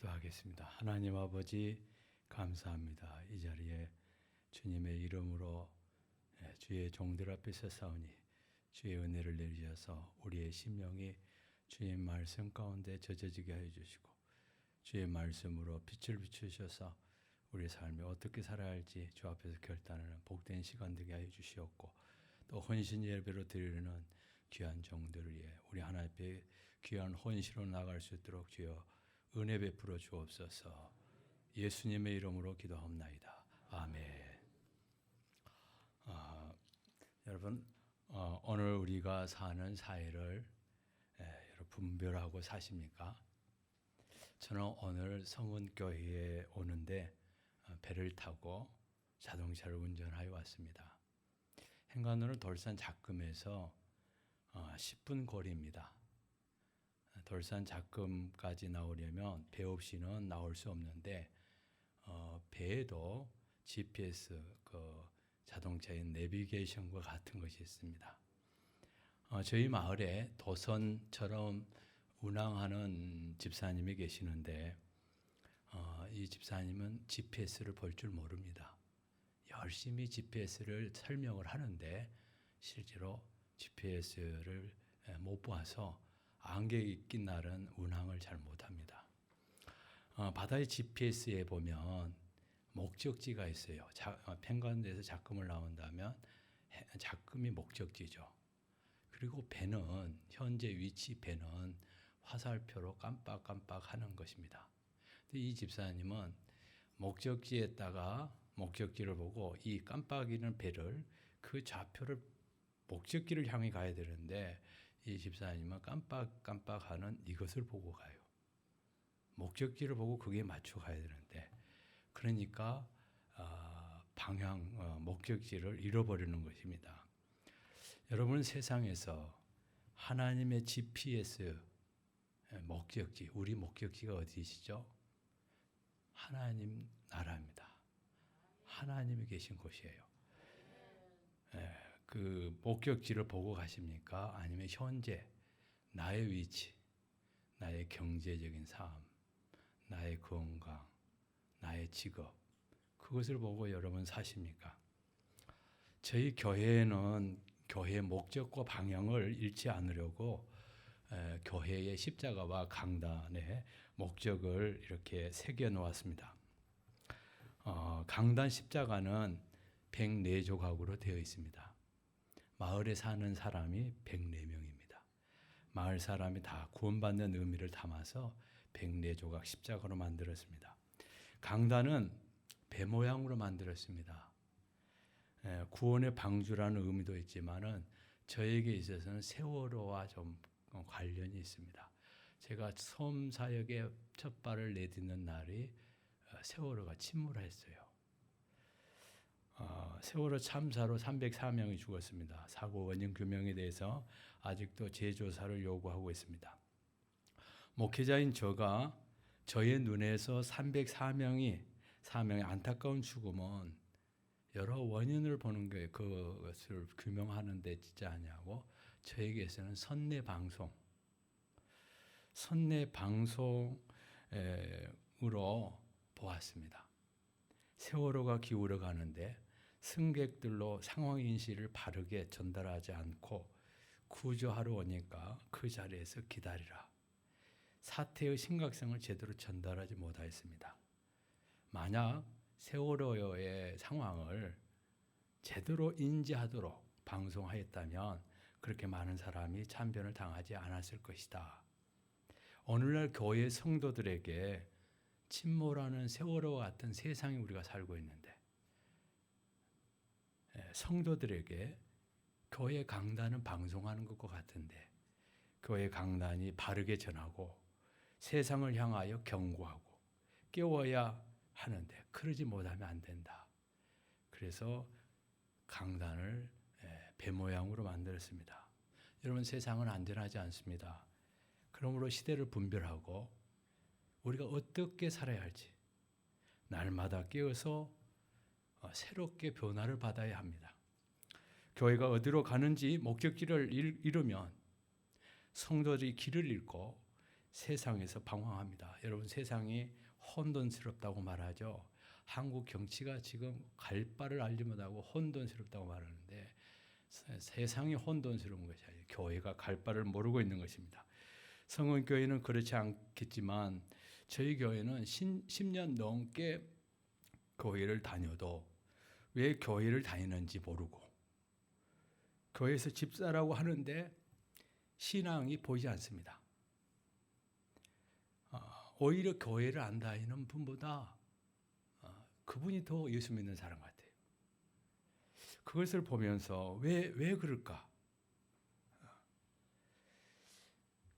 기도하겠습니다. 하나님 아버지 감사합니다. 이 자리에 주님의 이름으로 주의 종들 앞에 서사오니 주의 은혜를 내리셔서 우리의 심령이 주의 말씀 가운데 젖어지게 하여 주시고 주의 말씀으로 빛을 비추셔서 우리의 삶이 어떻게 살아야 할지 주 앞에서 결단하는 복된 시간 되게 하여 주시옵고 또 헌신 예배로 드리는 귀한 종들을 위해 우리 하나님 앞에 귀한 헌신으로 나갈 수 있도록 주여 은혜 베풀어 주옵소서. 예수님의 이름으로 기도합나이다. 아멘. 여러분 오늘 우리가 사는 사회를 여러분 분별하고 사십니까? 저는 오늘 성은교회에 오는데 배를 타고 자동차를 운전하여 왔습니다. 행간로는 돌산 작금에서 10분 거리입니다. 돌산 작금까지 나오려면 배 없이는 나올 수 없는데 배에도 GPS 자동차의 내비게이션과 같은 것이 있습니다. 저희 마을에 도선처럼 운항하는 집사님이 계시는데 이 집사님은 GPS를 볼 줄 모릅니다. 열심히 GPS를 설명을 하는데 실제로 GPS를 못 봐서 안개가 낀 날은 운항을 잘 못합니다. 바다의 GPS에 보면 목적지가 있어요. 펜관대에서 작금을 나온다면 작금이 목적지죠. 그리고 배는 현재 위치 배는 화살표로 깜빡깜빡 하는 것입니다. 근데 이 집사님은 목적지에다가 목적지를 보고 이 깜빡이는 배를 그 좌표를 목적지를 향해 가야 되는데 이 집사님은 깜빡깜빡하는 이것을 보고 가요. 목적지를 보고 그게 맞춰 가야 되는데 그러니까 목적지를 잃어버리는 것입니다. 여러분 세상에서 하나님의 GPS 목적지, 우리 목적지가 어디시죠? 하나님 나라입니다. 하나님이 계신 곳이에요. 그 목적지를 보고 가십니까? 아니면 현재 나의 위치, 나의 경제적인 삶, 나의 건강, 나의 직업 그것을 보고 여러분 사십니까? 저희 교회는 교회의 목적과 방향을 잃지 않으려고 교회의 십자가와 강단의 목적을 이렇게 새겨 놓았습니다. 강단 십자가는 104조각으로 되어 있습니다. 마을에 사는 사람이 104명입니다. 마을 사람이 다 구원받는 의미를 담아서 104조각 십자가로 만들었습니다. 강단은 배 모양으로 만들었습니다. 구원의 방주라는 의미도 있지만은 저에게 있어서는 세월호와 좀 관련이 있습니다. 제가 섬 사역에 첫 발을 내딛는 날이 세월호가 침몰했어요. 세월호 참사로 304명이 죽었습니다. 사고 원인 규명에 대해서 아직도 재조사를 요구하고 있습니다. 목회자인 저가 저의 눈에서 304명의 안타까운 죽음은 여러 원인을 보는 게 그것을 규명하는 데 있지 않냐고 저에게서는 선내방송으로 보았습니다. 세월호가 기울어 가는데 승객들로 상황인식을 바르게 전달하지 않고 구조하러 오니까 그 자리에서 기다리라. 사태의 심각성을 제대로 전달하지 못하였습니다. 만약 세월호의 상황을 제대로 인지하도록 방송하였다면 그렇게 많은 사람이 참변을 당하지 않았을 것이다. 오늘날 교회 성도들에게 침몰하는 세월호와 같은 세상에 우리가 살고 있는데 성도들에게 교회 강단은 방송하는 것과 같은데 교회 강단이 바르게 전하고 세상을 향하여 경고하고 깨워야 하는데 그러지 못하면 안 된다. 그래서 강단을 배 모양으로 만들었습니다. 여러분 세상은 안전하지 않습니다. 그러므로 시대를 분별하고 우리가 어떻게 살아야 할지 날마다 깨어서 새롭게 변화를 받아야 합니다. 교회가 어디로 가는지 목적지를 잃으면 성도들이 길을 잃고 세상에서 방황합니다. 여러분, 세상이 혼돈스럽다고 말하죠. 한국 정치가 지금 갈 바를 알지 못하고 혼돈스럽다고 말하는데, 세상이 혼돈스러운 것이 아니에요. 교회가 갈 바를 모르고 있는 것입니다. 성원교회는 그렇지 않겠지만 저희 교회는 10년 넘게 교회를 다녀도 왜 교회를 다니는지 모르고, 교회에서 집사라고 하는데 신앙이 보이지 않습니다. 오히려 교회를 안 다니는 분보다 그분이 더 예수 믿는 사람 같아요. 그것을 보면서 왜 그럴까?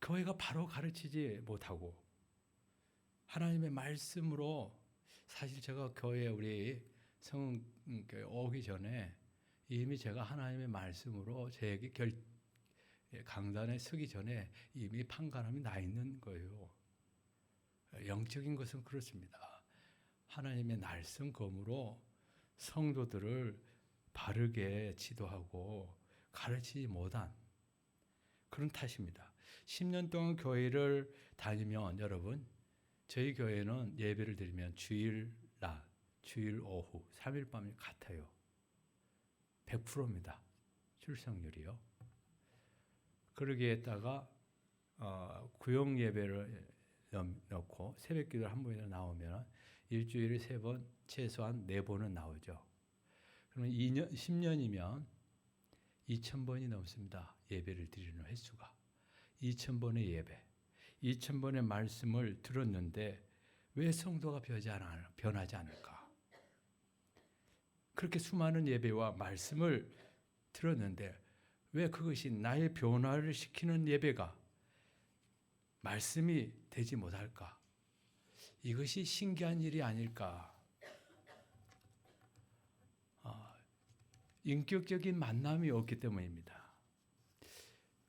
교회가 바로 가르치지 못하고 하나님의 말씀으로, 사실 제가 교회에 우리 성교회 오기 전에 이미 제가 하나님의 말씀으로 저에게 강단에 서기 전에 이미 판가름이 나 있는 거예요. 영적인 것은 그렇습니다. 하나님의 날성검으로 성도들을 바르게 지도하고 가르치지 못한 그런 탓입니다. 10년 동안 교회를 다니면, 여러분, 저희 교회는 예배를 드리면 주일 낮, 주일 오후, 3일 밤이 같아요. 100%입니다. 출석률이요. 그러기에 했다가 구역 예배를 넣고 새벽 기도를 한 번이나 나오면 일주일에 3번, 최소한 4번은 나오죠. 그러면 10년이면 2,000번이 넘습니다. 예배를 드리는 횟수가. 2,000번의 예배, 2,000번의 말씀을 들었는데 왜 성도가 변하지 않을까? 그렇게 수많은 예배와 말씀을 들었는데 왜 그것이 나의 변화를 시키는 예배가, 말씀이 되지 못할까? 이것이 신기한 일이 아닐까? 인격적인 만남이 없기 때문입니다.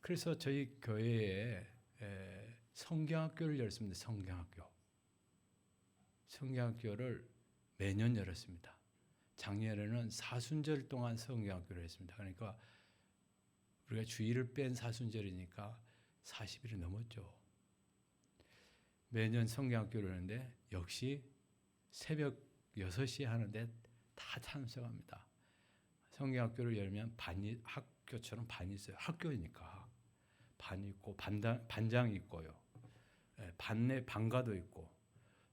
그래서 저희 교회에 성경학교를 열었습니다. 성경학교를 매년 열었습니다. 작년에는 사순절 동안 성경학교를 했습니다. 그러니까 우리가 주일을 뺀 사순절이니까 40일이 넘었죠. 매년 성경학교를 하는데 역시 새벽 6시에 하는데 다 참석합니다. 성경학교를 열면 학교처럼 반이 있어요. 학교이니까 반이 있고 반장이 있고요. 반내 반가도 있고,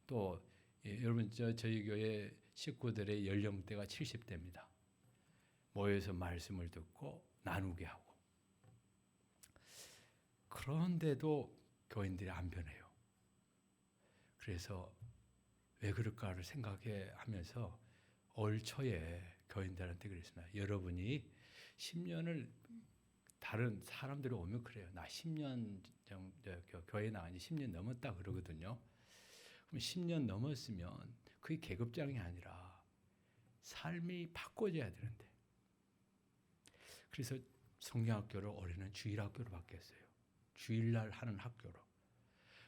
또 여러분 저희 교회 식구들의 연령대가 70대입니다. 모여서 말씀을 듣고 나누게 하고. 그런데도 교인들이 안 변해요. 그래서 왜 그럴까를 생각해 하면서 올 초에 교인들한테 그랬습니다. 여러분이 10년을, 다른 사람들이 오면 그래요. 나 10년 교회 나간 지 10년 넘었다 그러거든요. 그럼 10년 넘었으면 그게 계급장이 아니라 삶이 바꿔져야 되는데. 그래서 성경학교를 올해는 주일학교로 바뀌었어요. 주일날 하는 학교로.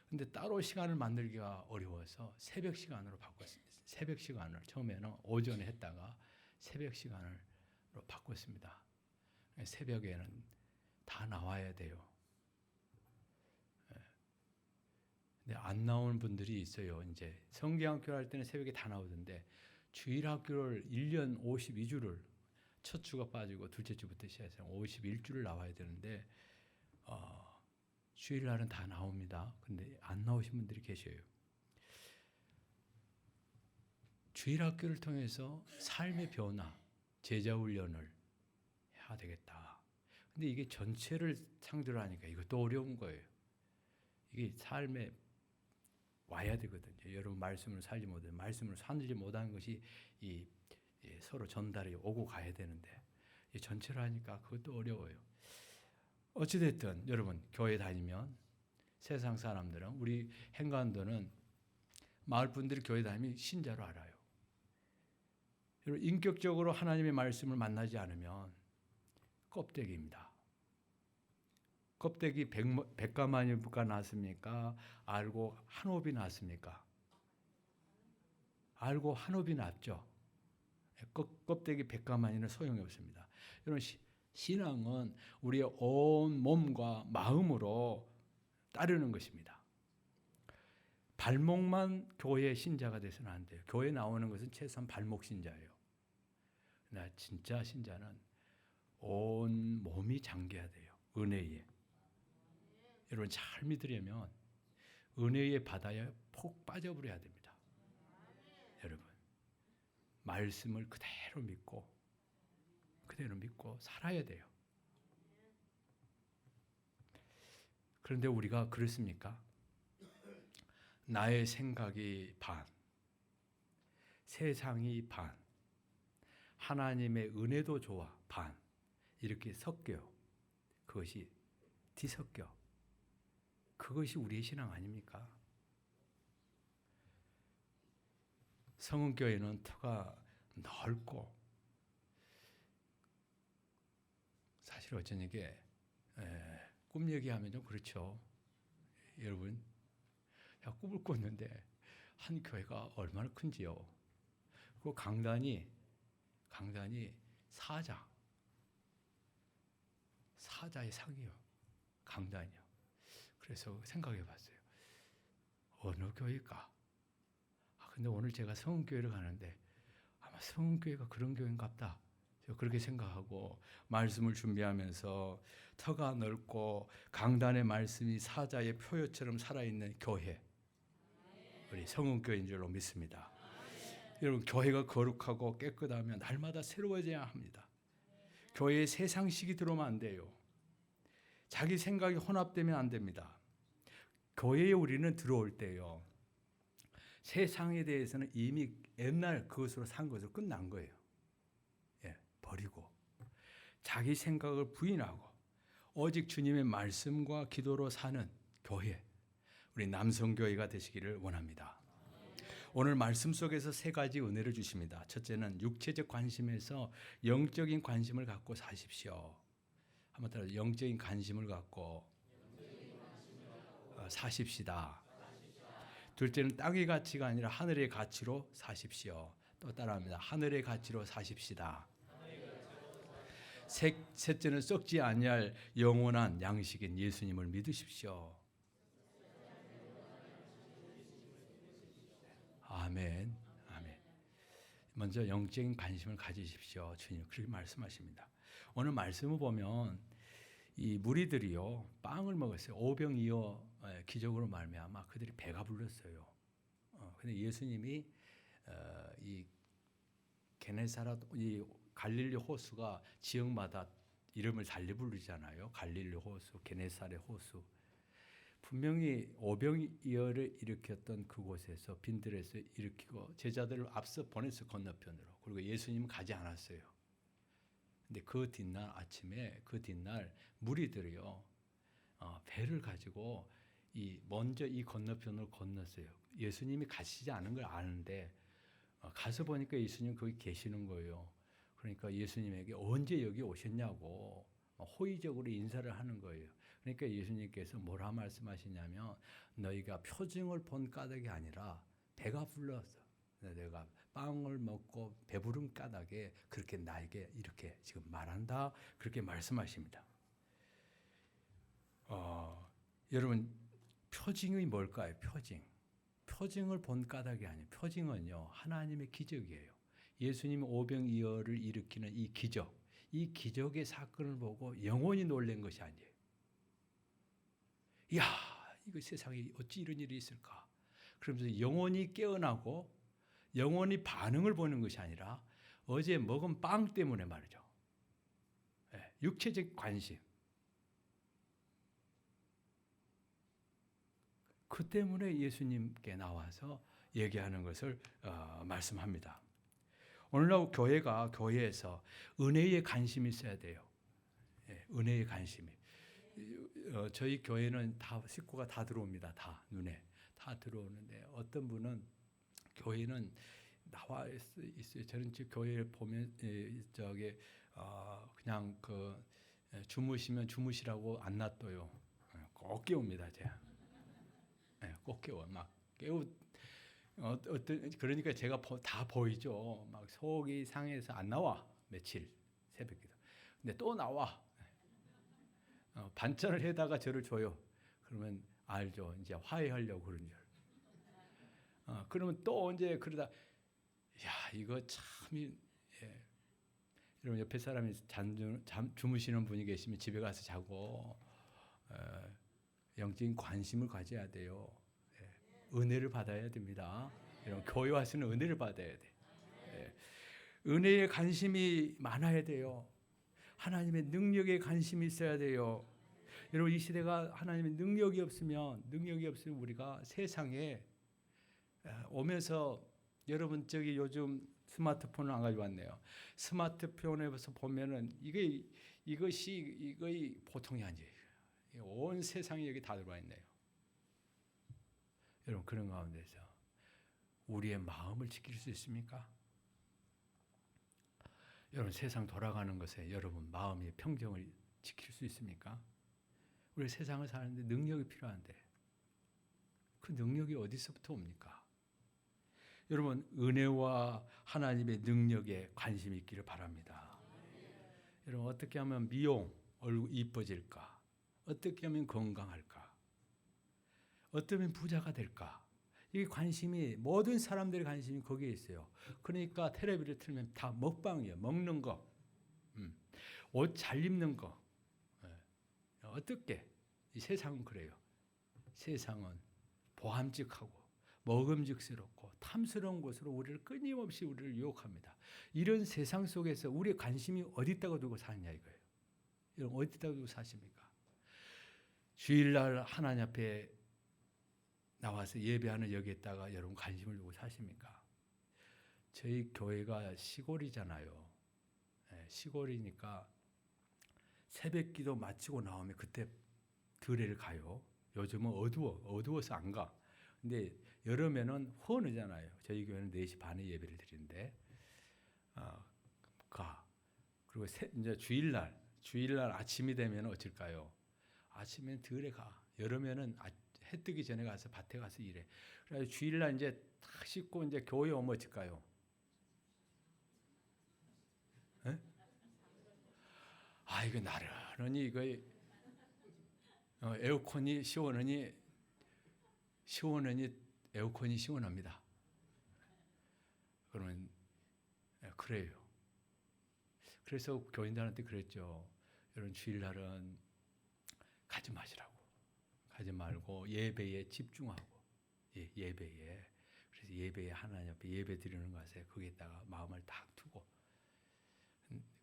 근데 따로 시간을 만들기가 어려워서 새벽 시간으로 바꿨습니다. 새벽 시간을 처음에는 오전에 했다가 새벽 시간으로 바꿨습니다. 새벽에는 다 나와야 돼요. 근데 안 나오는 분들이 있어요. 이제 성경학교 할 때는 새벽에 다 나오던데 주일학교를 1년 52주를, 첫 주가 빠지고 둘째 주부터 시작해서 51주를 나와야 되는데 주일날은 다 나옵니다. 근데 안 나오신 분들이 계셔요. 주일학교를 통해서 삶의 변화, 제자 훈련을 해야 되겠다. 근데 이게 전체를 상대로 하니까 이것도 어려운 거예요. 이게 삶에 와야 되거든요. 여러분, 말씀을 살지 못해, 말씀을 살지 못하는 것이 서로 전달이 오고 가야 되는데 이 전체를 하니까 그것도 어려워요. 어찌됐든 여러분, 교회 다니면 세상 사람들은, 우리 행간도는 마을 분들이 교회 다니면 신자로 알아요. 여러분, 인격적으로 하나님의 말씀을 만나지 않으면 껍데기입니다. 껍데기 100가마니가 났습니까? 알고 한 옵이 났습니까? 알고 한 옵이 났죠. 껍데기 100가마니는 소용이 없습니다. 여러분, 신앙은 우리의 온 몸과 마음으로 따르는 것입니다. 발목만 교회 신자가 돼서는 안 돼요. 교회 나오는 것은 최소한 발목 신자예요. 나 진짜 신자는 온 몸이 잠겨야 돼요. 은혜에. 여러분 잘 믿으려면 은혜의 바다에 폭 빠져버려야 됩니다. 여러분 말씀을 그대로 믿고 살아야 돼요. 그런데 우리가 그렇습니까? 나의 생각이 반, 세상이 반, 하나님의 은혜도 좋아 반, 이렇게 섞여요. 그것이 뒤섞여. 그것이 우리의 신앙 아닙니까? 성은교회는 터가 넓고, 사실 어쩐 이게 꿈 얘기하면 좀 그렇죠. 여러분, 꿈을 꿨는데 한 교회가 얼마나 큰지요. 그 강단이 사자의 상이요. 강단이요. 그래서 생각해 봤어요. 어느 교회일까? 근데 오늘 제가 성은교회를 가는데 아마 성은교회가 그런 교회인가 보다. 그렇게 생각하고 말씀을 준비하면서 터가 넓고 강단의 말씀이 사자의 표효처럼 살아있는 교회, 우리 성은교회인 줄로 믿습니다. 여러분, 교회가 거룩하고 깨끗하면 날마다 새로워져야 합니다. 교회에 세상식이 들어오면 안 돼요. 자기 생각이 혼합되면 안 됩니다. 교회에 우리는 들어올 때요, 세상에 대해서는 이미 옛날 그것으로 산 것으로 끝난 거예요. 버리고 자기 생각을 부인하고 오직 주님의 말씀과 기도로 사는 교회, 우리 남성교회가 되시기를 원합니다. 오늘 말씀 속에서 세 가지 은혜를 주십니다. 첫째는 육체적 관심에서 영적인 관심을 갖고 사십시오. 한번 따라, 영적인 관심을 갖고 사십시다. 둘째는 땅의 가치가 아니라 하늘의 가치로 사십시오. 또 따라합니다. 하늘의 가치로 사십시다. 셋째는 썩지 아니할 영원한 양식인 예수님을 믿으십시오. 아멘. 아멘. 먼저 영적인 관심을 가지십시오. 주님 그렇게 말씀하십니다. 오늘 말씀을 보면 이 무리들이요, 빵을 먹었어요. 오병이어 기적으로 말미암아 그들이 배가 불렀어요. 근데 예수님이 이 게네사렛, 이 갈릴리 호수가 지역마다 이름을 달리 부르잖아요. 갈릴리 호수, 게네사렛 호수. 분명히 오병이어를 일으켰던 그곳에서 빈들에서 일으키고 제자들을 앞서 보냈어요. 건너편으로. 그리고 예수님은 가지 않았어요. 근데 그 뒷날 아침에, 그 뒷날 무리들이요, 배를 가지고 먼저 이 건너편을 건넜어요. 예수님이 가시지 않은 걸 아는데 가서 보니까 예수님 거기 계시는 거예요. 그러니까 예수님에게 언제 여기 오셨냐고 호의적으로 인사를 하는 거예요. 그러니까 예수님께서 뭐라 말씀하시냐면, 너희가 표징을 본 까닭이 아니라 배가 불러서 내가 빵을 먹고 배부른 까닭에 그렇게 나에게 이렇게 지금 말한다, 그렇게 말씀하십니다. 여러분, 표징이 뭘까요? 표징을 본 까닭이 아니에요. 표징은요, 하나님의 기적이에요. 예수님 오병이어를 일으키는 이 기적, 이 기적의 사건을 보고 영원히 놀란 것이 아니에요. 이야, 이거 세상에 어찌 이런 일이 있을까? 그러면서 영원히 깨어나고 영원히 반응을 보는 것이 아니라 어제 먹은 빵 때문에 말이죠. 육체적 관심. 그 때문에 예수님께 나와서 얘기하는 것을 말씀합니다. 오늘날 교회에서 은혜에 관심이 있어야 돼요. 은혜의 관심이. 저희 교회는 다 식구가 다 들어옵니다. 다 눈에 다 들어오는데 어떤 분은 교회는 나와 있어요. 저는 지금 교회 보면 그냥 주무시면 주무시라고 안 놔둬요. 꼭 깨웁니다, 제가. 꼭 깨워. 막 그러니까 제가 다 보이죠. 막 속이 상해서 안 나와. 며칠 새벽기도. 근데 또 나와. 반찬을 해다가 저를 줘요. 그러면 알죠. 이제 화해하려고 그런 줄. 그러면 또 언제 그러다 야 이거 참 예. 여러분 옆에 사람이 주무시는 분이 계시면 집에 가서 자고 영적인 관심을 가져야 돼요. 예. 은혜를 받아야 됩니다. 여러분 교회 와서는 은혜를 받아야 돼. 예. 은혜에 관심이 많아야 돼요. 하나님의 능력에 관심이 있어야 돼요. 여러분 이 시대가 하나님의 능력이 없으면 우리가 세상에 오면서 여러분 저기 요즘 스마트폰을 안 가지고 왔네요. 스마트폰에서 보면은 이것이 보통이 아니에요. 온 세상이 여기 다 들어와 있네요. 여러분 그런 가운데서 우리의 마음을 지킬 수 있습니까? 여러분 세상 돌아가는 것에 여러분 마음의 평정을 지킬 수 있습니까? 우리 세상을 사는데 능력이 필요한데 그 능력이 어디서부터 옵니까? 여러분 은혜와 하나님의 능력에 관심이 있기를 바랍니다. 여러분 어떻게 하면 미용, 얼굴 이뻐질까? 어떻게 하면 건강할까? 어떻게 하면 부자가 될까? 이 관심이 모든 사람들의 관심이 거기에 있어요. 그러니까 텔레비를 틀면 다 먹방이에요. 먹는 거, 옷 잘 입는 거. 어떻게? 이 세상은 그래요. 세상은 보함직하고 먹음직스럽고 탐스러운 것으로 우리를 끊임없이 우리를 유혹합니다. 이런 세상 속에서 우리의 관심이 어디다가 두고 사느냐 이거예요. 여러분 어디다가 두고 사십니까? 주일날 하나님 앞에 나와서 예배하는 여기에다가 여러분 관심을 두고 사십니까? 저희 교회가 시골이잖아요. 시골이니까 새벽기도 마치고 나오면 그때 들에를 가요. 요즘은 어두워서 안 가. 근데 여름에는 헌하잖아요. 저희 교회는 4시 반에 예배를 드리는데 가. 그리고 이제 주일날 아침이 되면 어쩔까요? 아침엔 들에 가. 여름에는 해 뜨기 전에 가서 밭에 가서 일해. 그래서 주일날 이제 다 씻고 이제 교회 오면 어쩔까요? 이거 나른하니 이거 에어컨이 시원하니 에어컨이 시원합니다. 그러면 그래요. 그래서 교인들한테 그랬죠. 여러분 주일날은 가지 마시라고. 가지 말고 예배에 집중하고 예배에. 그래서 예배에 하나님 앞에 예배 드리는 것에 거기에다가 마음을 딱 두고.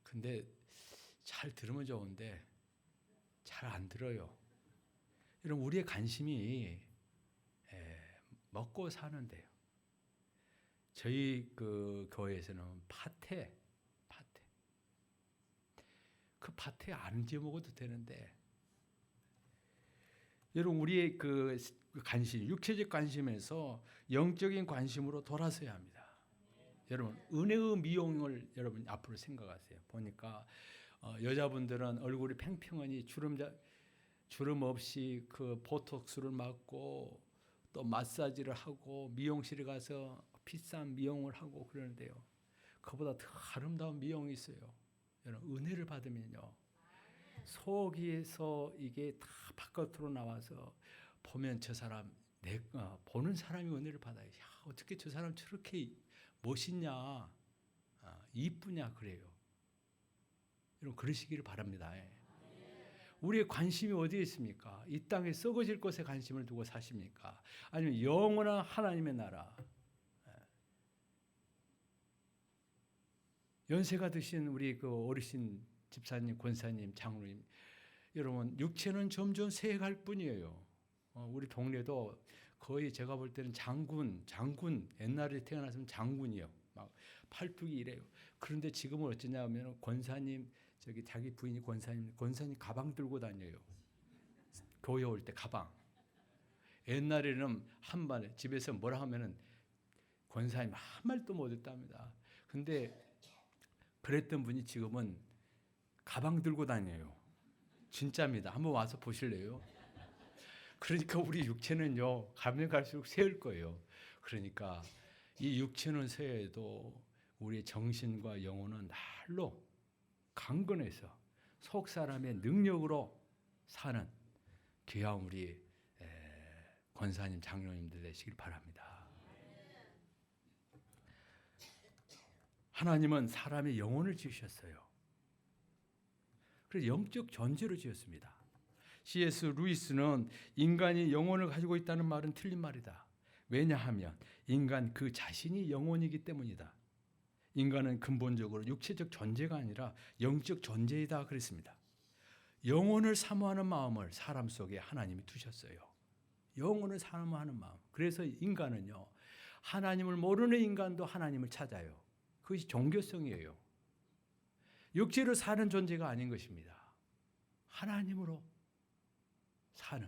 근데 잘 들으면 좋은데 잘 안 들어요. 여러분 우리의 관심이 먹고 사는데요. 저희 그 교회에서는 밭에 그 밭에 안 지어 먹어도 되는데 여러분 우리의 그 관심, 육체적 관심에서 영적인 관심으로 돌아서야 합니다. 여러분 은혜의 미용을 여러분 앞으로 생각하세요. 보니까 여자분들은 얼굴이 팽팽하니 주름 없이 그 보톡스를 맞고 또 마사지를 하고 미용실에 가서 비싼 미용을 하고 그러는데요. 그보다 더 아름다운 미용이 있어요. 여러분 은혜를 받으면요. 속에서 이게 다 바깥으로 나와서 보면 저 사람 보는 사람이 은혜를 받아요. 야, 어떻게 저 사람 저렇게 멋있냐, 이쁘냐 그래요. 여러분 그러시기를 바랍니다. 우리의 관심이 어디에 있습니까? 이 땅에 썩어질 것에 관심을 두고 사십니까? 아니면 영원한 하나님의 나라, 연세가 드신 우리 그 어르신 집사님, 권사님, 장로님, 여러분 육체는 점점 세갈 뿐이에요. 우리 동네도 거의 제가 볼 때는 장군 옛날에 태어났으면 장군이요. 막 팔뚝이 이래요. 그런데 지금은 어쩌냐면 권사님 저기 자기 부인이 권사님 가방 들고 다녀요. 교회 올 때 가방. 옛날에는 한 번에 집에서 뭐라 하면은 권사님 한 말도 못했답니다. 근데 그랬던 분이 지금은 가방 들고 다녀요. 진짜입니다. 한번 와서 보실래요? 그러니까 우리 육체는요 가면 갈수록 세울 거예요. 그러니까 이 육체는 세해도 우리 정신과 영혼은 날로 강건해서 속 사람의 능력으로 사는 귀한 우리 권사님 장로님들 되시길 바랍니다. 하나님은 사람의 영혼을 지으셨어요. 그래서 영적 존재로 지었습니다. C.S. 루이스는 인간이 영혼을 가지고 있다는 말은 틀린 말이다. 왜냐하면 인간 그 자신이 영혼이기 때문이다. 인간은 근본적으로 육체적 존재가 아니라 영적 존재이다 그랬습니다. 영혼을 사모하는 마음을 사람 속에 하나님이 두셨어요. 영혼을 사모하는 마음. 그래서 인간은요, 하나님을 모르는 인간도 하나님을 찾아요. 그것이 종교성이에요. 육체로 사는 존재가 아닌 것입니다. 하나님으로 사는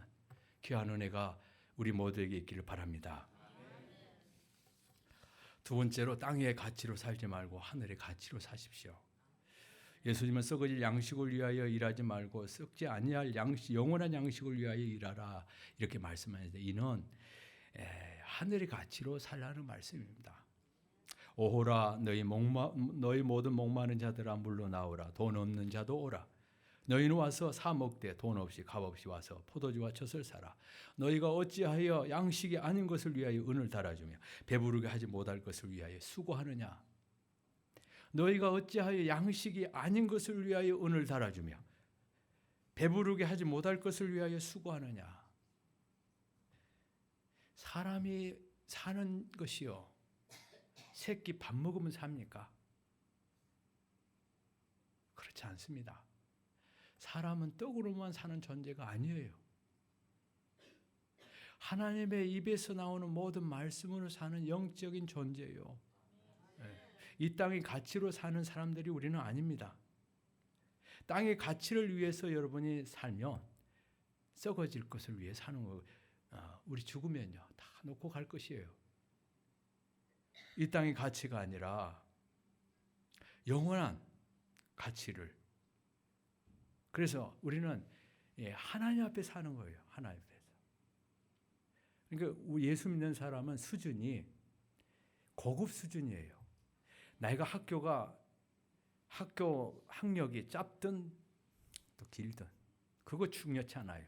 귀한 은혜가 우리 모두에게 있기를 바랍니다. 두 번째로 땅의 가치로 살지 말고 하늘의 가치로 사십시오. 예수님은 썩어질 양식을 위하여 일하지 말고 썩지 아니할 영원한 양식을 위하여 일하라 이렇게 말씀하는데, 이는 하늘의 가치로 살라는 말씀입니다. 오호라 너희 모든 목마른 자들아 물로 나오라. 돈 없는 자도 오라. 너희는 와서 사 먹되 돈 없이 값 없이 와서 포도주와 젖을 사라. 너희가 어찌하여 양식이 아닌 것을 위하여 은을 달아주며 배부르게 하지 못할 것을 위하여 수고하느냐. 너희가 어찌하여 양식이 아닌 것을 위하여 은을 달아주며 배부르게 하지 못할 것을 위하여 수고하느냐. 사람이 사는 것이요, 새끼 밥 먹으면 삽니까? 그렇지 않습니다. 사람은 떡으로만 사는 존재가 아니에요. 하나님의 입에서 나오는 모든 말씀으로 사는 영적인 존재예요. 이 땅의 가치로 사는 사람들이 우리는 아닙니다. 땅의 가치를 위해서 여러분이 살면 썩어질 것을 위해 사는 거. 우리 죽으면요, 다 놓고 갈 것이에요. 이 땅의 가치가 아니라 영원한 가치를. 그래서 우리는 하나님 앞에 사는 거예요. 하나님 앞에서. 그러니까 예수 믿는 사람은 수준이 고급 수준이에요. 나이가 학교 학력이 짧든 또 길든 그거 중요치 않아요.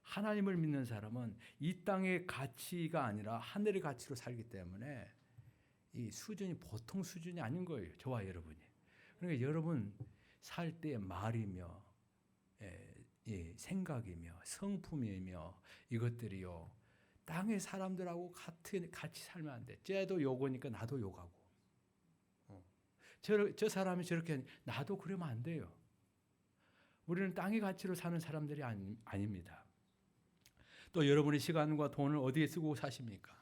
하나님을 믿는 사람은 이 땅의 가치가 아니라 하늘의 가치로 살기 때문에 이 수준이 보통 수준이 아닌 거예요. 저와 여러분이. 그러니까 여러분 살 때 말이며 생각이며 성품이며 이것들이요, 땅의 사람들하고 같이 살면 안 돼. 쟤도 요거니까 나도 요가고, 저 사람이 저렇게 나도 그러면 안 돼요. 우리는 땅의 가치로 사는 사람들이 아닙니다. 또 여러분의 시간과 돈을 어디에 쓰고 사십니까?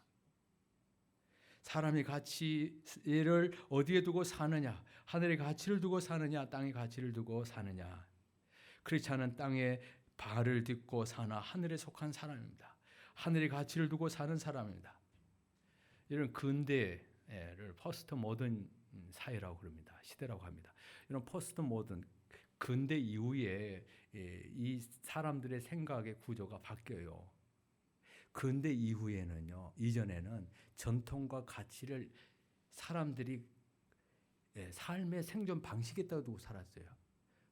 사람의 가치를 어디에 두고 사느냐? 하늘의 가치를 두고 사느냐? 땅의 가치를 두고 사느냐? 그렇지 않은 땅에 발을 딛고 사나 하늘에 속한 사람입니다. 하늘의 가치를 두고 사는 사람입니다. 이런 근대를 포스트 모던 사회라고 그럽니다. 시대라고 합니다. 이런 포스트 모던 근대 이후에 이 사람들의 생각의 구조가 바뀌어요. 근대 이후에는요, 이전에는 전통과 가치를 사람들이 삶의 생존 방식에다 두고 살았어요.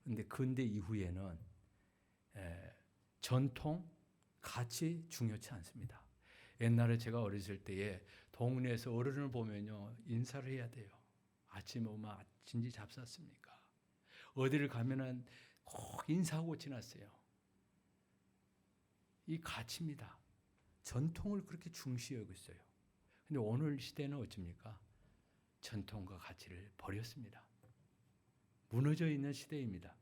그런데 근대 이후에는 전통, 가치 중요치 않습니다. 옛날에 제가 어렸을 때에 동네에서 어른을 보면요, 인사를 해야 돼요. 아침에 오면 진지 잡쌌습니까? 어디를 가면은 꼭 인사하고 지났어요. 이 가치입니다. 전통을 그렇게 중시 여기고 있어요. 근데 오늘 시대는 어쩝니까? 전통과 가치를 버렸습니다. 무너져 있는 시대입니다.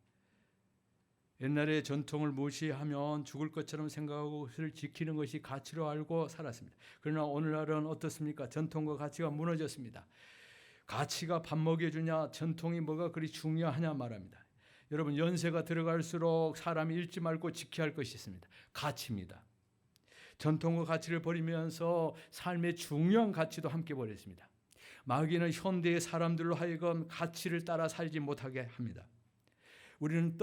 옛날에 전통을 무시하면 죽을 것처럼 생각하고 그것을 지키는 것이 가치로 알고 살았습니다. 그러나 오늘날은 어떻습니까? 전통과 가치가 무너졌습니다. 가치가 밥 먹여주냐, 전통이 뭐가 그리 중요하냐 말합니다. 여러분, 연세가 들어갈수록 사람이 잃지 말고 지켜야 할 것이 있습니다. 가치입니다. 전통과 가치를 버리면서 삶의 중요한 가치도 함께 버렸습니다. 마귀는 현대의 사람들로 하여금 가치를 따라 살지 못하게 합니다. 우리는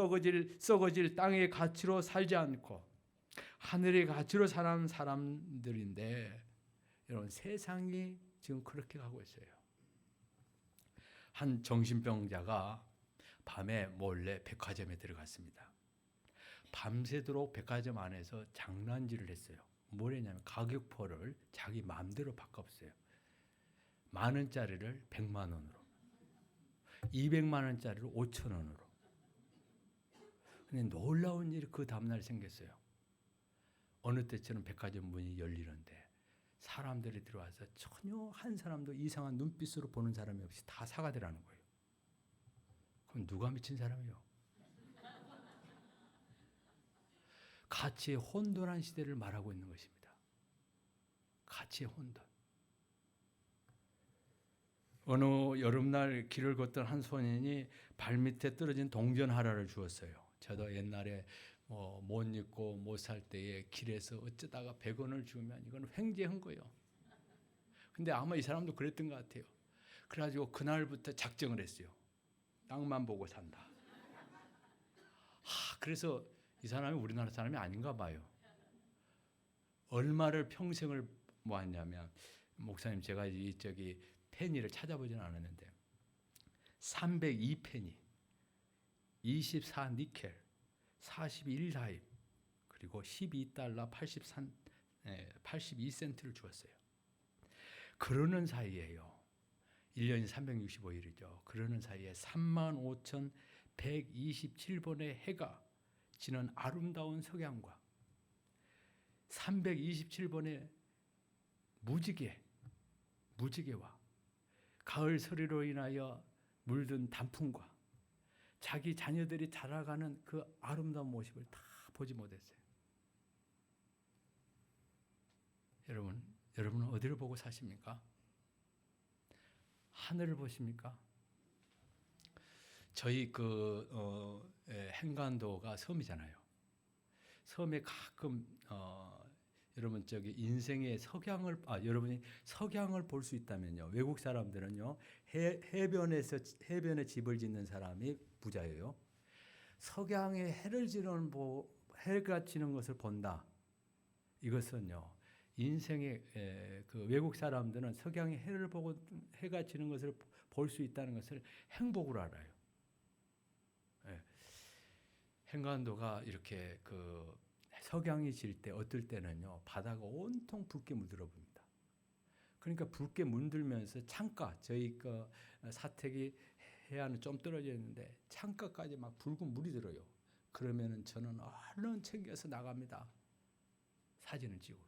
썩어질 땅의 가치로 살지 않고 하늘의 가치로 사는 사람들인데, 여러분, 세상이 지금 그렇게 가고 있어요. 한 정신병자가 밤에 몰래 백화점에 들어갔습니다. 밤새도록 백화점 안에서 장난질을 했어요. 뭘 했냐면 가격표를 자기 마음대로 바꿨어요. 만 원짜리를 100만 원으로, 200만 원짜리를 5천 원으로. 근데 놀라운 일이 그 다음날 생겼어요. 어느 때처럼 백화점 문이 열리는데 사람들이 들어와서 전혀 한 사람도 이상한 눈빛으로 보는 사람이 없이 다 사가더라는 거예요. 그럼 누가 미친 사람이요? 가치의 혼돈한 시대를 말하고 있는 것입니다. 가치의 혼돈. 어느 여름날 길을 걷던 한 소년이 발밑에 떨어진 동전하나를 주었어요. 저도 옛날에 못 입고 못 살 때에 길에서 어쩌다가 100원을 주면 이건 횡재한 거예요. 근데 아마 이 사람도 그랬던 것 같아요. 그래가지고 그날부터 작정을 했어요. 땅만 보고 산다. 그래서 이 사람이 우리나라 사람이 아닌가 봐요. 얼마를 평생을 모았냐면, 목사님 제가 저기 페니를 찾아보지는 않았는데 302페니, 24 니켈, 41 다입, 그리고 12달러 82센트를 주었어요. 그러는 사이에요. 1년이 365일이죠. 그러는 사이에 35,127번의 해가 지는 아름다운 석양과 327번의 무지개와 가을 서리로 인하여 물든 단풍과 자기 자녀들이 자라가는 그 아름다운 모습을 다 보지 못했어요. 여러분은 어디를 보고 사십니까? 하늘을 보십니까? 저희 행간도가 섬이잖아요. 섬에 가끔 여러분 저기 인생의 여러분이 석양을 볼 수 있다면요. 외국 사람들은요. 해변에 집을 짓는 사람이 부자예요. 석양에 해가 지는 것을 본다. 이것은요. 인생의 그 외국 사람들은 석양에 해를 보고 해가 지는 것을 볼 수 있다는 것을 행복으로 알아요. 행간도가 이렇게 그 석양이 질 때 어떨 때는요 바다가 온통 붉게 물들어 봅니다. 그러니까 붉게 물들면서 창가, 저희 그 사택이 해안은 좀 떨어져 있는데 창가까지 막 붉은 물이 들어요. 그러면은 저는 얼른 챙겨서 나갑니다. 사진을 찍으러.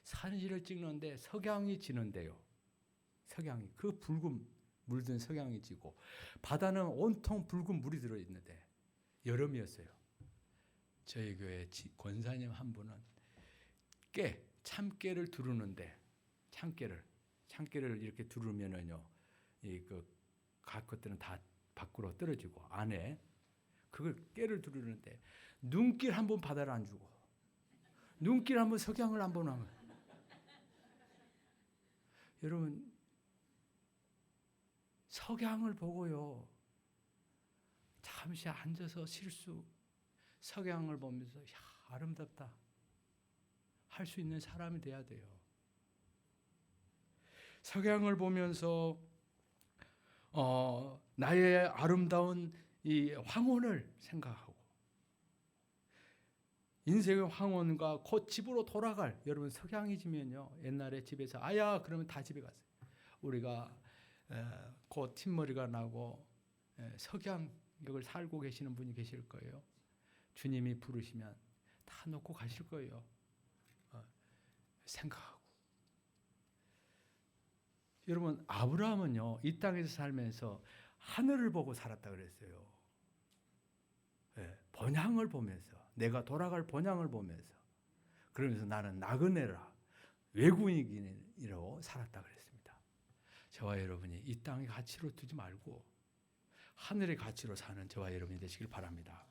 사진을 찍는데 석양이 지는데요. 석양이 그 붉은 물든 석양이 지고 바다는 온통 붉은 물이 들어 있는데 여름이었어요. 저희 교회 권사님 한 분은 참깨를 두르는데 참깨를 이렇게 두르면은요, 각 것들은 다 밖으로 떨어지고 안에 그걸 깨를 두르는데 눈길 한 번 바다를 안 주고 눈길 한 번 석양을 안 보는 거예요. 여러분 석양을 보고요 잠시 앉아서 석양을 보면서 아름답다 할 수 있는 사람이 돼야 돼요. 석양을 보면서 나의 아름다운 이 황혼을 생각하고 인생의 황혼과 곧 집으로 돌아갈, 여러분 석양이 지면요 옛날에 집에서 그러면 다 집에 갔어요. 우리가 곧 흰머리가 나고 석양역을 살고 계시는 분이 계실 거예요. 주님이 부르시면 다 놓고 가실 거예요. 생각하고. 여러분 아브라함은요 이 땅에서 살면서 하늘을 보고 살았다 그랬어요. 번향을 보면서, 내가 돌아갈 번향을 보면서, 그러면서 나는 나그네라 외국인이라고 살았다 그랬습니다. 저와 여러분이 이 땅의 가치로 두지 말고 하늘의 가치로 사는 저와 여러분이 되시길 바랍니다.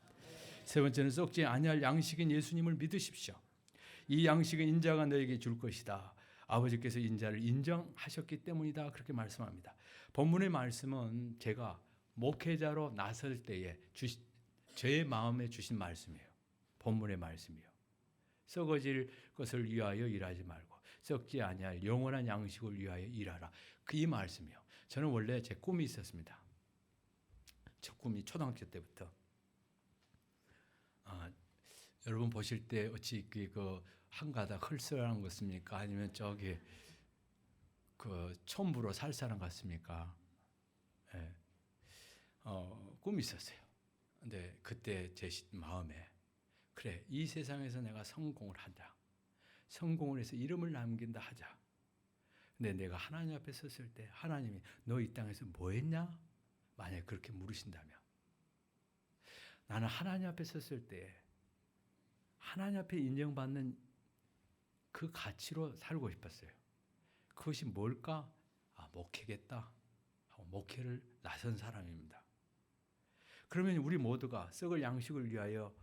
세 번째는 썩지 아니할 양식인 예수님을 믿으십시오. 이 양식은 인자가 너에게 줄 것이다. 아버지께서 인자를 인정하셨기 때문이다. 그렇게 말씀합니다. 본문의 말씀은 제가 목회자로 나설 때에 저의 마음에 주신 말씀이에요. 본문의 말씀이요. 썩어질 것을 위하여 일하지 말고 썩지 아니할 영원한 양식을 위하여 일하라. 이 말씀이요. 저는 원래 제 꿈이 있었습니다. 첫 꿈이 초등학교 때부터. 여러분 보실 때 어찌 그 한가닥 헐스러운 것입니까? 아니면 저기 그 촌부로 살 사람 같습니까? 예. 꿈이 있었어요. 근데 그때 제 마음에 그래, 이 세상에서 내가 성공을 하자. 성공을 해서 이름을 남긴다 하자. 근데 내가 하나님 앞에 섰을 때 하나님이 너 이 땅에서 뭐 했냐? 만약에 그렇게 물으신다면 나는 하나님 앞에 섰을 때 하나님 앞에 인정받는 그 가치로 살고 싶었어요. 그것이 뭘까? 목회겠다 하고 목회를 나선 사람입니다. 그러면 우리 모두가 썩을 양식을 위하여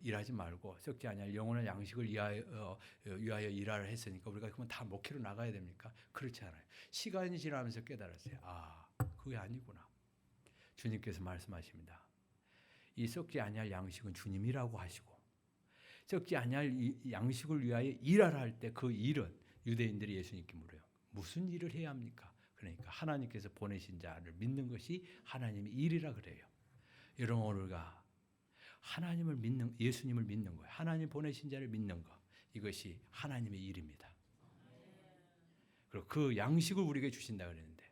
일하지 말고 썩지 아니할 영원한 양식을 위하여 일하라 했으니까 우리가 그러면 다 목회로 나가야 됩니까? 그렇지 않아요. 시간이 지나면서 깨달았어요. 그게 아니구나. 주님께서 말씀하십니다. 이 썩지 아니할 양식은 주님이라고 하시고 썩지 아니할 양식을 위하여 일하라 할 때 그 일은 유대인들이 예수님께 물어요. 무슨 일을 해야 합니까? 그러니까 하나님께서 보내신 자를 믿는 것이 하나님의 일이라 그래요. 여러분 우리가 하나님을 믿는 예수님을 믿는 거예요. 하나님 보내신 자를 믿는 것 이것이 하나님의 일입니다. 그리고 그 양식을 우리에게 주신다 그랬는데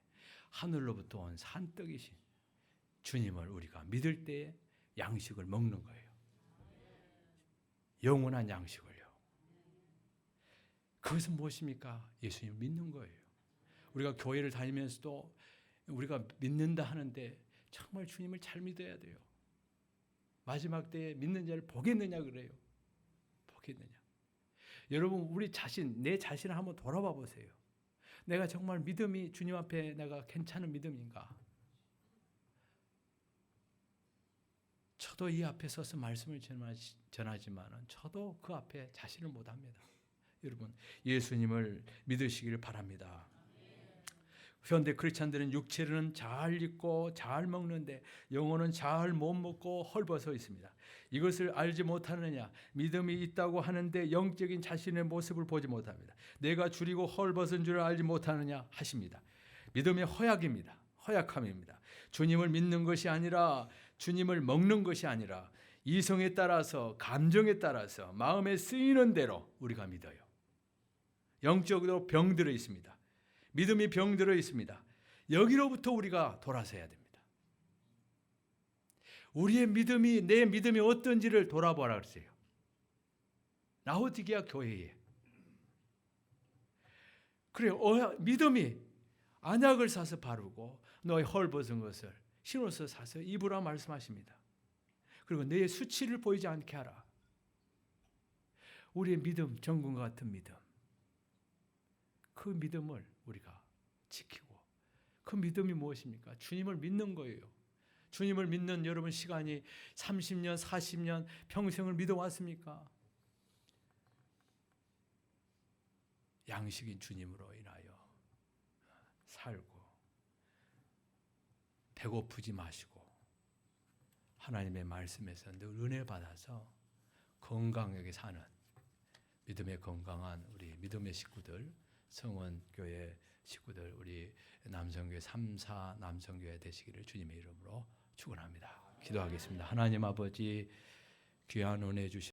하늘로부터 온 산떡이신 주님을 우리가 믿을 때에 양식을 먹는 거예요. 영원한 양식을요. 그것은 무엇입니까? 예수님 믿는 거예요. 우리가 교회를 다니면서도 우리가 믿는다 하는데 정말 주님을 잘 믿어야 돼요. 마지막 때에 믿는 자를 보겠느냐 그래요. 보겠느냐. 여러분 우리 자신, 내 자신을 한번 돌아봐 보세요. 내가 정말 믿음이 주님 앞에 내가 괜찮은 믿음인가? 저도 이 앞에 서서 말씀을 전하지만 저도 그 앞에 자신을 못합니다. 여러분 예수님을 믿으시기를 바랍니다. 현대 크리스찬들은 육체는 잘 입고 잘 먹는데 영혼은 잘 못 먹고 헐벗어 있습니다. 이것을 알지 못하느냐? 믿음이 있다고 하는데 영적인 자신의 모습을 보지 못합니다. 내가 줄이고 헐벗은 줄을 알지 못하느냐 하십니다. 믿음이 허약입니다. 허약함입니다. 주님을 믿는 것이 아니라 주님을 먹는 것이 아니라 이성에 따라서 감정에 따라서 마음에 쓰이는 대로 우리가 믿어요. 영적으로 병들어 있습니다. 믿음이 병들어 있습니다. 여기로부터 우리가 돌아서야 됩니다. 우리의 믿음이 내 믿음이 어떤지를 돌아보라 그랬어요. 라오디게아 교회에. 그래 믿음이 안약을 사서 바르고 너의 헐벗은 것을 신어서 사서 입으라 말씀하십니다. 그리고 내 수치를 보이지 않게 하라. 우리의 믿음, 정금과 같은 믿음. 그 믿음을 우리가 지키고 그 믿음이 무엇입니까? 주님을 믿는 거예요. 주님을 믿는 여러분 시간이 30년, 40년 평생을 믿어왔습니까? 양식인 주님으로 인하여 살고 배고프지 마시고 하나님의 말씀에서 늘 은혜 받아서 건강하게 사는 믿음의 건강한 우리 믿음의 식구들 성원교회 식구들 우리 남성교회 3사 남성교회 되시기를 주님의 이름으로 축원합니다. 기도하겠습니다. 하나님 아버지 귀한 은혜 주시